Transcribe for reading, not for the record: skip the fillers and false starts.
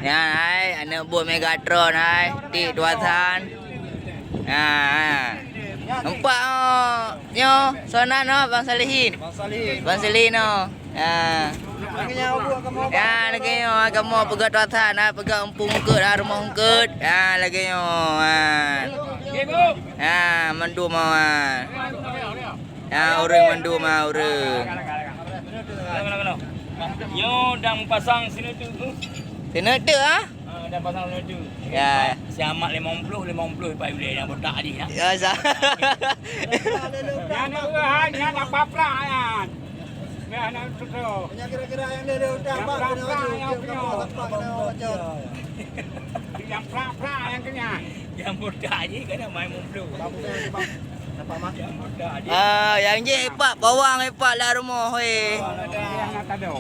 Yan hai, anak buah Megatron hai, di tuasan. Nampak nyo, sonan no Bang Salihin. Bang Salihin no. Ya, lagi nyo kamu pegat tuasan, pegat empung ungkut, rumah ungkut. Lagi nyo. Mandu mau. Urang mandu mau urang. Yo dah pasang sini tu. Sini tu Dah pasang sini tu. Ya. Siamat 50 pai boleh yang botak ni ya. Ya sah. Yang ni nak papra ya. Nah, nak tu. Banyak kira-kira yang dia udah bang kena wajib. Yang pra yang kena. Yang botak ni kena main 50. Nampak mak yang botak ni. Yang je epak bawang epak lah rumah weh. Yang nak ada.